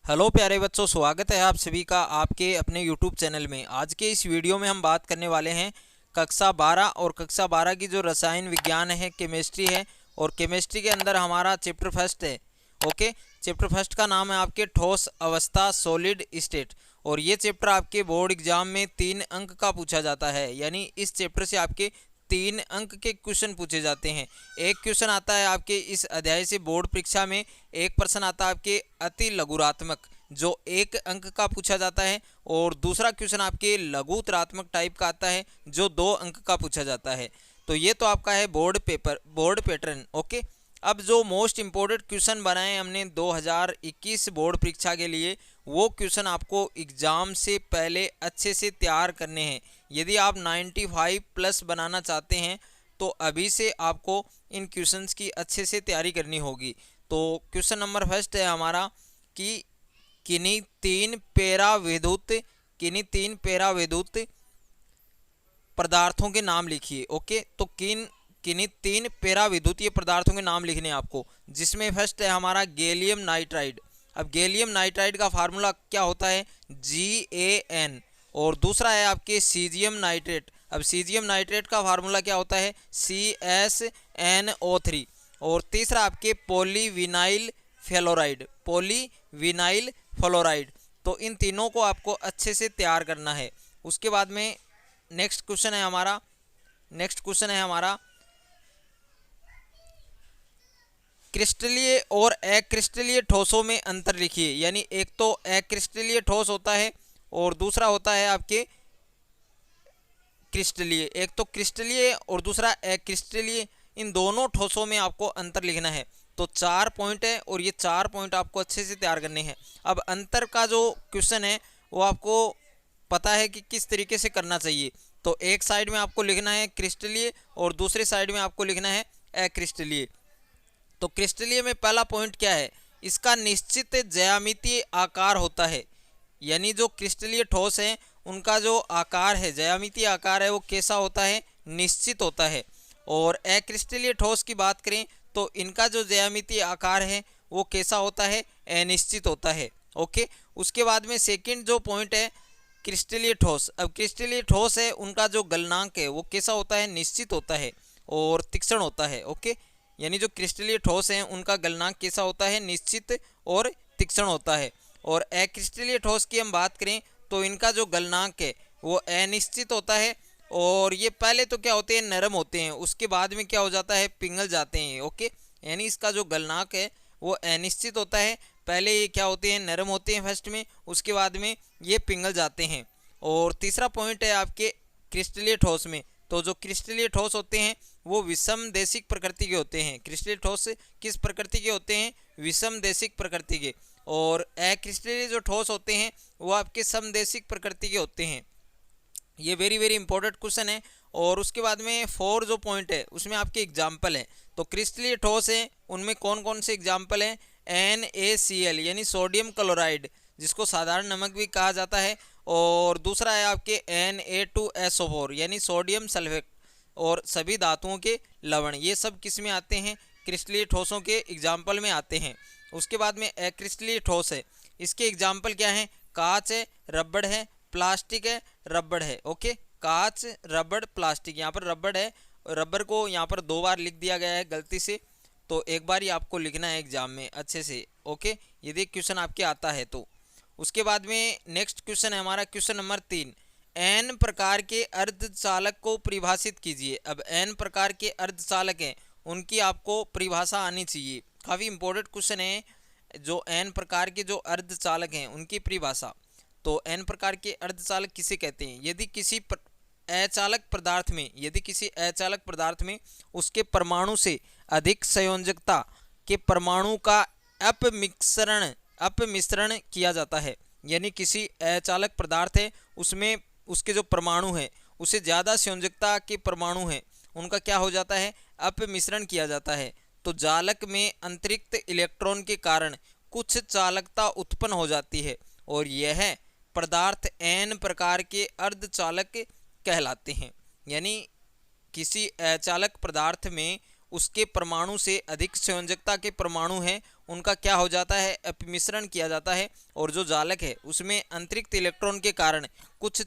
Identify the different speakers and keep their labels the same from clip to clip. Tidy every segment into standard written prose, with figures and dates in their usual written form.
Speaker 1: Hello प्यारे बच्चों, स्वागत है आप सभी का आपके अपने YouTube चैनल में। आज के इस वीडियो में हम बात करने वाले हैं कक्षा 12 और कक्षा 12 की जो रसायन विज्ञान है, केमिस्ट्री है, और केमिस्ट्री के अंदर हमारा चैप्टर फर्स्ट है। ओके, चैप्टर फर्स्ट का नाम है आपके ठोस अवस्था, सॉलिड स्टेट। और ये चैप्टर आपके बोर्ड एग्जाम में 3 अंक का पूछा जाता है, यानी इस चैप्टर से आपके 3 अंक के क्वेश्चन पूछे जाते हैं। एक क्वेश्चन आता है आपके इस अध्याय से बोर्ड परीक्षा में, एक प्रश्न आता है आपके अति लघुरात्मक जो 1 अंक का पूछा जाता है, और दूसरा क्वेश्चन आपके लघुतरात्मक टाइप का आता है जो 2 अंक का पूछा जाता है। तो ये तो आपका है बोर्ड पैटर्न। ओके, अब जो मोस्ट इम्पोर्टेंट क्वेश्चन बनाए हमने 2021 बोर्ड परीक्षा के लिए, वो क्वेश्चन आपको एग्ज़ाम से पहले अच्छे से तैयार करने हैं। यदि आप 95 प्लस बनाना चाहते हैं तो अभी से आपको इन क्वेश्चंस की अच्छे से तैयारी करनी होगी। तो क्वेश्चन नंबर फर्स्ट है हमारा कि किन्हीं तीन पेराविद्युत पदार्थों के नाम लिखिए। ओके, तो किन्हीं 3 पेराविद्युतीय पदार्थों के नाम लिखने हैं आपको, जिसमें फर्स्ट है हमारा गैलियम नाइट्राइड। अब गैलियम नाइट्राइड का फार्मूला क्या होता है? GaN। और दूसरा है आपके सीजियम नाइट्रेट। अब सीजियम नाइट्रेट का फार्मूला क्या होता है? CsNO3। और तीसरा आपके पॉलीविनाइल फ्लोराइड। तो इन तीनों को आपको अच्छे से तैयार करना है। उसके बाद में नेक्स्ट क्वेश्चन है हमारा क्रिस्टलीय और अक्रिस्टलीय ठोसों में अंतर लिखिए। यानी एक तो अक्रिस्टलीय ठोस होता है और दूसरा होता है आपके क्रिस्टलीय। एक तो क्रिस्टलीय और दूसरा अक्रिस्टलीय, इन दोनों ठोसों में आपको अंतर लिखना है। तो 4 पॉइंट है और ये 4 पॉइंट आपको अच्छे से तैयार करने हैं। अब अंतर का जो क्वेश्चन है वो आपको पता है कि किस तरीके से करना चाहिए। तो एक साइड में आपको लिखना है क्रिस्टलीय और दूसरे साइड में आपको लिखना है अक्रिस्टलीय। तो क्रिस्टलीय में पहला पॉइंट क्या है? इसका निश्चित ज्यामितीय आकार होता है। यानी जो क्रिस्टलीय ठोस है उनका जो आकार है, ज्यामितीय आकार है, वो कैसा होता है? निश्चित होता है। और अक्रिस्टलीय ठोस की बात करें तो इनका जो ज्यामितीय आकार है वो कैसा होता है? अनिश्चित होता है। ओके, उसके बाद में सेकंड जो पॉइंट है क्रिस्टलीय ठोस। अब क्रिस्टलीय ठोस है उनका जो गलनांक है वो कैसा होता है? निश्चित होता है और तीक्ष्ण होता है। ओके, यानी जो क्रिस्टलीय ठोस हैं उनका गलनांक कैसा होता है? निश्चित और तीक्ष्ण होता है। और अक्रिस्टलीय ठोस की हम बात करें तो इनका जो गलनांक है वो अनिश्चित होता है। और ये पहले तो क्या होते हैं? नरम होते हैं, उसके बाद में क्या हो जाता है? पिघल जाते हैं। ओके, यानी इसका जो गलनांक है वो अनिश्चित होता है। पहले ये क्या होते हैं? नरम होते हैं फर्स्ट में, उसके बाद में ये पिघल जाते हैं। और तीसरा पॉइंट है आपके क्रिस्टलीय ठोस में। तो जो क्रिस्टलीय ठोस होते हैं वो विषमदेशिक प्रकृति के होते हैं। क्रिस्टलीय ठोस किस प्रकृति के होते हैं? विषमदेशिक प्रकृति के। और अक्रिस्टलीय जो ठोस होते हैं वो आपके समदेशिक प्रकृति के होते हैं। ये वेरी वेरी इंपॉर्टेंट क्वेश्चन है। और उसके बाद में 4 जो पॉइंट है उसमें आपके एग्जाम्पल हैं। तो क्रिस्टलीय ठोस है उनमें कौन कौन से एग्जाम्पल हैं? NaCl यानी सोडियम क्लोराइड, जिसको साधारण नमक भी कहा जाता है। और दूसरा है आपके Na2SO4 यानी सोडियम सल्फेट, और सभी धातुओं के लवण। ये सब किस में आते हैं? क्रिस्टलीय ठोसों के एग्जाम्पल में आते हैं। उसके बाद में अक्रिस्टलीय ठोस है, इसके एग्जाम्पल क्या हैं? कांच है, रबड़ है, प्लास्टिक है, रबड़ है। ओके, कांच, रबड़, प्लास्टिक। यहाँ पर रबड़ है, रबड़ को यहाँ पर 2 बार लिख दिया गया है गलती से, तो एक बार ही आपको लिखना है एग्जाम में अच्छे से। ओके, यदि क्वेश्चन आपके आता है तो। उसके बाद में नेक्स्ट क्वेश्चन है हमारा क्वेश्चन नंबर 3। n प्रकार के अर्धचालक को परिभाषित कीजिए। अब n प्रकार के अर्धचालक हैं उनकी आपको परिभाषा आनी चाहिए। काफ़ी इंपॉर्टेंट क्वेश्चन है जो n प्रकार के जो अर्धचालक हैं उनकी परिभाषा। तो n प्रकार के अर्धचालक किसे कहते हैं? यदि किसी अचालक पदार्थ में उसके परमाणु से अधिक संयोजकता के परमाणु का अपमिश्रण किया जाता है। यानी किसी अचालक पदार्थ है उसमें उसके जो परमाणु है उससे ज़्यादा संयोजकता के परमाणु हैं उनका क्या हो जाता है? अपमिश्रण किया जाता है। तो जालक में अतिरिक्त इलेक्ट्रॉन के कारण कुछ चालकता उत्पन्न हो जाती है और यह पदार्थ n प्रकार के अर्धचालक कहलाते हैं। यानी किसी अचालक पदार्थ में उसके परमाणु से अधिक संयोजकता के परमाणु हैं उनका क्या हो जाता है, अपमिश्रण किया जाता है, और जो जालक है उसमें अतिरिक्त इलेक्ट्रॉन के कारण कुछ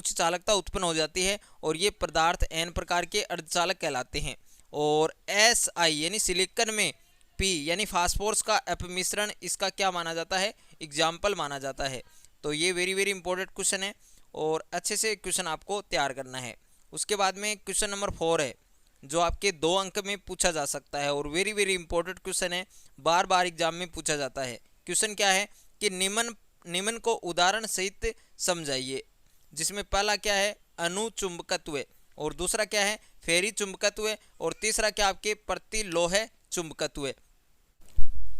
Speaker 1: चालकता उत्पन्न हो जाती है, और ये पदार्थ n प्रकार के अर्धचालक कहलाते हैं। और Si यानी सिलिकॉन में P यानी फास्फोरस का अपमिश्रण इसका क्या माना जाता है, एग्जाम्पल माना जाता है। तो ये वेरी वेरी इंपॉर्टेंट क्वेश्चन है, और अच्छे से क्वेश्चन आपको तैयार करना है। उसके बाद में क्वेश्चन नंबर 4 है, जो आपके 2 अंक में पूछा जा सकता है, और वेरी वेरी इंपॉर्टेंट क्वेश्चन है, बार बार एग्जाम में पूछा जाता है। क्वेश्चन क्या है कि निम्न को उदाहरण सहित समझाइए, जिसमें पहला क्या है, अनुचुंबकत्व, और दूसरा क्या है, फेरी चुंबकत्व, और तीसरा क्या आपके प्रतिलोह चुंबकत्व।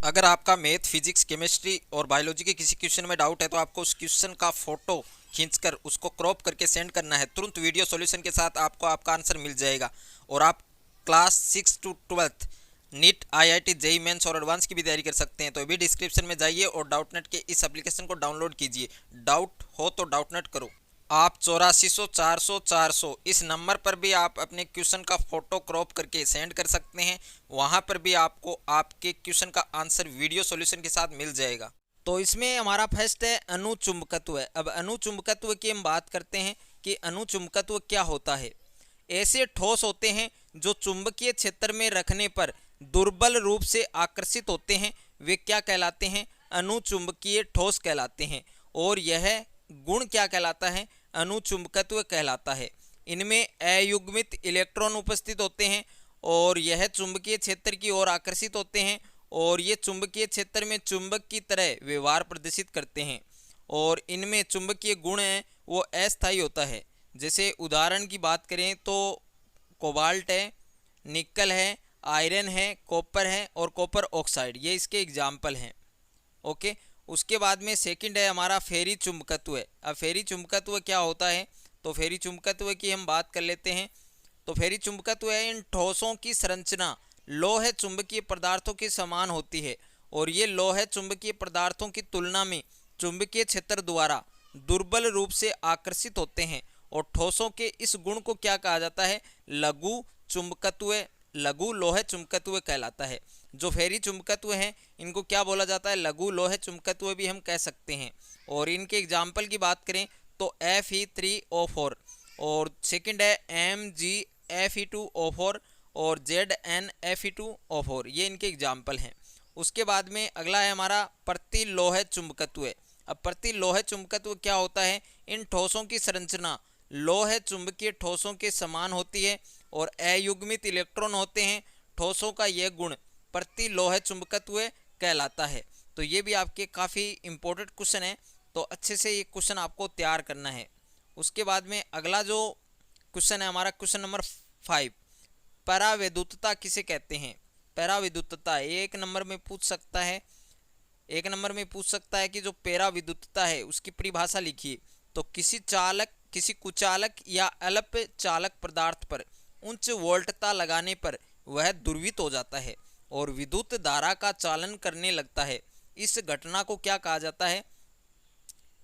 Speaker 1: अगर आपका मैथ, फिजिक्स, केमिस्ट्री और बायोलॉजी के किसी क्वेश्चन में डाउट है तो आपको उस क्वेश्चन का फोटो खींचकर उसको क्रॉप करके सेंड करना है। तुरंत वीडियो सॉल्यूशन के साथ आपको आपका आंसर मिल जाएगा। और आप class 6 to 12 NEET, IIT, JEE mains और एडवांस की भी तैयारी कर सकते हैं। तो अभी डिस्क्रिप्शन में जाइए और डाउटनेट के इस एप्लीकेशन को डाउनलोड कीजिए। डाउट हो तो डाउटनेट करो। आप 8400 400 400 इस नंबर पर भी आप अपने क्वेश्चन का फोटो क्रॉप करके सेंड कर सकते हैं। वहां पर भी आपको आपके क्वेश्चन का आंसर वीडियो सॉल्यूशन के साथ मिल जाएगा। तो इसमें हमारा फर्स्ट है अनुचुंबकत्व। अब अनुचुंबकत्व की हम बात करते हैं कि अनुचुंबकत्व क्या होता है। ऐसे ठोस होते हैं जो चुंबकीय क्षेत्र में रखने पर दुर्बल रूप से आकर्षित होते हैं, वे क्या कहलाते हैं, अनुचुंबकीय ठोस कहलाते हैं। और यह गुण क्या कहलाता है, अनुचुंबकत्व कहलाता है। इनमें अयुग्मित इलेक्ट्रॉन उपस्थित होते हैं, और यह चुंबकीय क्षेत्र की ओर आकर्षित होते हैं, और ये चुंबकीय क्षेत्र में चुंबक की तरह व्यवहार प्रदर्शित करते हैं। और इनमें चुंबकीय गुण है वो अस्थायी होता है। जैसे उदाहरण की बात करें तो कोबाल्ट है, निकल है, आयरन है, कॉपर है, और कॉपर ऑक्साइड, ये इसके एग्जाम्पल हैं। ओके, उसके बाद में सेकंड है हमारा फेरी चुंबकत्व। अब फेरी चुंबकत्व क्या होता है, तो फेरी चुंबकत्व की हम बात कर लेते हैं। तो फेरी चुंबकत्व है, इन ठोसों की संरचना लोह चुंबकीय पदार्थों के समान होती है, और ये लोह चुंबकीय पदार्थों की तुलना में चुंबकीय क्षेत्र द्वारा दुर्बल रूप से आकर्षित होते हैं। और ठोसों के इस गुण को क्या कहा जाता है, लघु चुंबकत्व, लघु लोह चुंबकत्व कहलाता है। जो फेरी चुंबकत्व हैं इनको क्या बोला जाता है, लघु लोह चुंबकत्व भी हम कह सकते हैं। और इनके एग्जाम्पल की बात करें तो Fe3O4, और सेकंड है MgFe2O4 और ZnFe2O4, ये इनके एग्जाम्पल हैं। उसके बाद में अगला है हमारा प्रतिलोह चुंबकत्व। अब प्रतिलोह चुंबकत्व क्या होता है, इन ठोसों की संरचना लोह चुंबकीय ठोसों के समान होती है, और अयुग्मित इलेक्ट्रॉन होते हैं। ठोसों का यह गुण प्रतिलोह चुंबकत्व कहलाता है। तो ये भी आपके काफ़ी इंपॉर्टेंट क्वेश्चन है, तो अच्छे से ये क्वेश्चन आपको तैयार करना है। उसके बाद में अगला जो क्वेश्चन है हमारा क्वेश्चन नंबर 5, परावैद्युतता किसे कहते हैं। परावैद्युतता एक नंबर में पूछ सकता है, एक नंबर में पूछ सकता है कि जो परावैद्युतता है उसकी परिभाषा लिखिए। तो किसी कुचालक या अल्प चालक पदार्थ पर उच्च वोल्टता लगाने पर वह ध्रुवित हो जाता है और विद्युत धारा का चालन करने लगता है। इस घटना को क्या कहा जाता है,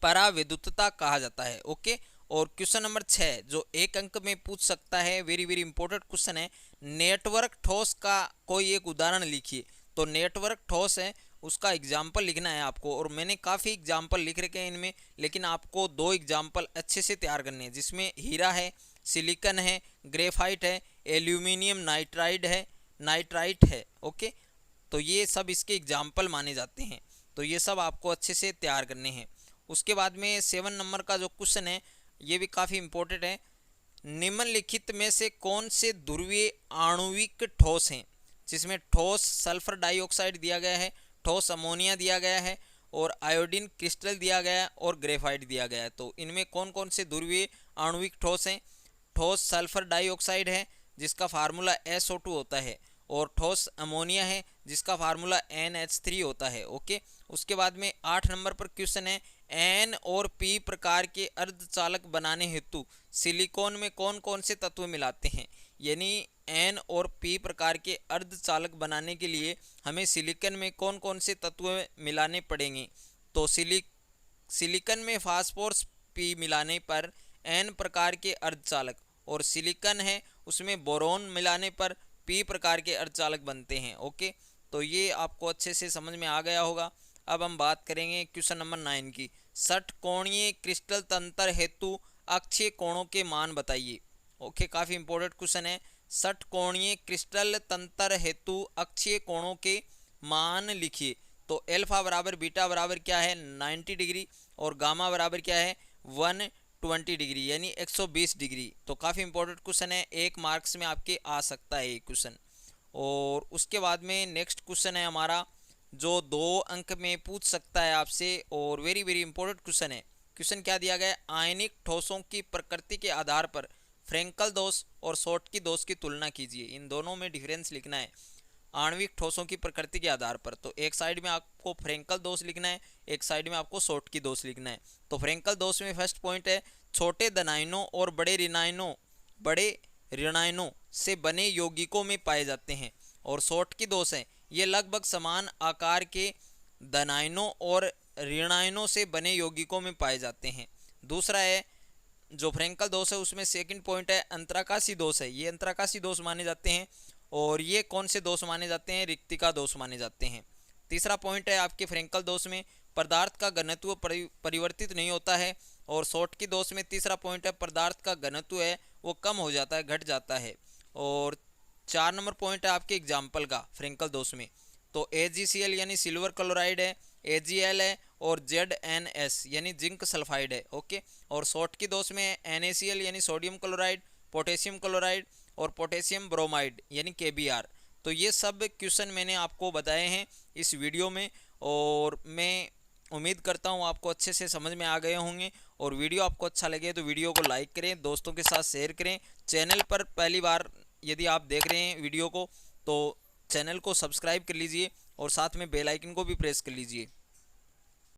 Speaker 1: परावैद्युतता कहा जाता है। ओके, और क्वेश्चन नंबर 6 जो एक अंक में पूछ सकता है, वेरी वेरी इंपॉर्टेंट क्वेश्चन है, नेटवर्क ठोस का कोई एक उदाहरण लिखिए। तो नेटवर्क ठोस है उसका एग्जाम्पल लिखना है आपको, और मैंने काफ़ी एग्जाम्पल लिख रखे हैं इनमें, लेकिन आपको 2 एग्जाम्पल अच्छे से तैयार करने हैं, जिसमें हीरा है, सिलिकॉन है, ग्रेफाइट है, एल्यूमिनियम नाइट्राइट है। ओके, तो ये सब इसके एग्जाम्पल माने जाते हैं। तो ये सब आपको अच्छे से तैयार करने हैं। उसके बाद में 7 नंबर का जो क्वेश्चन है ये भी काफ़ी इंपॉर्टेंट है, निम्नलिखित में से कौन से ध्रुवीय आणुविक ठोस हैं, जिसमें ठोस सल्फर डाइऑक्साइड दिया गया है, ठोस अमोनिया दिया गया है, और आयोडीन क्रिस्टल दिया गया है, और ग्रेफाइट दिया गया है। तो इनमें कौन कौन से ध्रुवीय आणुविक ठोस हैं, ठोस सल्फर डाइऑक्साइड है जिसका फार्मूला SO2 होता है, और ठोस अमोनिया है जिसका फार्मूला NH3 होता है। ओके, उसके बाद में 8 नंबर पर क्वेश्चन है, N और P प्रकार के अर्धचालक बनाने हेतु सिलिकॉन में कौन कौन से तत्व मिलाते हैं। यानी N और P प्रकार के अर्धचालक बनाने के लिए हमें सिलिकॉन में कौन कौन से तत्व मिलाने पड़ेंगे। तो सिलिकॉन में फास्फोरस P मिलाने पर N प्रकार के अर्धचालक, और सिलिकॉन है उसमें बोरोन मिलाने पर P प्रकार के अर्धचालक बनते हैं। ओके, तो ये आपको अच्छे से समझ में आ गया होगा। अब हम बात करेंगे क्वेश्चन नंबर 9 की। षटकोणीय क्रिस्टल तंत्र हेतु अक्षीय कोणों के मान बताइए। ओके, काफ़ी इंपॉर्टेंट क्वेश्चन है। षटकोणीय क्रिस्टल तंत्र हेतु अक्षीय कोणों के मान लिखिए। तो अल्फा बराबर बीटा बराबर क्या है 90 डिग्री, और गामा बराबर क्या है 120 डिग्री यानी 120 डिग्री। तो काफ़ी इंपॉर्टेंट क्वेश्चन है, 1 मार्क्स में आपके आ सकता है ये क्वेश्चन। और उसके बाद में नेक्स्ट क्वेश्चन है हमारा, जो 2 अंक में पूछ सकता है आपसे, और वेरी वेरी इंपॉर्टेंट क्वेश्चन है। क्वेश्चन क्या दिया गया है, आयनिक ठोसों की प्रकृति के आधार पर फ्रेंकल दोष और शॉटकी दोष की तुलना कीजिए। इन दोनों में डिफरेंस लिखना है आणविक ठोसों की प्रकृति के आधार पर। तो एक साइड में आपको फ्रेंकल दोष लिखना है, एक साइड में आपको शॉटकी दोष लिखना है। तो फ्रेंकल दोष में फर्स्ट पॉइंट है, छोटे धनायनों और बड़े ऋणायनों से बने यौगिकों में पाए जाते हैं। और शॉटकी दोष है, ये लगभग समान आकार के धनायनों और ऋणायनों से बने यौगिकों में पाए जाते हैं। दूसरा है जो फ्रेंकल दोष है, उसमें सेकंड पॉइंट है अंतराकाशी दोष है। ये अंतराकाशी दोष माने जाते हैं, और ये कौन से दोष माने जाते हैं, रिक्तिका दोष माने जाते हैं। तीसरा पॉइंट है आपके फ्रेंकल दोष में पदार्थ का घनत्व परिवर्तित नहीं होता है, और शॉटकी दोष में तीसरा पॉइंट है पदार्थ का घनत्व है वो कम हो जाता है, घट जाता है। और 4 नंबर पॉइंट है आपके एग्जाम्पल का फ्रेंकल दोष में, तो AgCl यानी सिल्वर क्लोराइड है, Agl है, और ZnS यानी जिंक सल्फाइड है। ओके, और शॉटकी दोष में NaCl यानी सोडियम क्लोराइड, पोटेशियम क्लोराइड और पोटेशियम ब्रोमाइड यानी KBr। तो ये सब क्वेश्चन मैंने आपको बताए हैं इस वीडियो में, और मैं उम्मीद करता हूँ आपको अच्छे से समझ में आ गए होंगे। और वीडियो आपको अच्छा लगे तो वीडियो को लाइक करें, दोस्तों के साथ शेयर करें। चैनल पर पहली बार यदि आप देख रहे हैं वीडियो को, तो चैनल को सब्सक्राइब कर लीजिए और साथ में बेल आइकन को भी प्रेस कर लीजिए।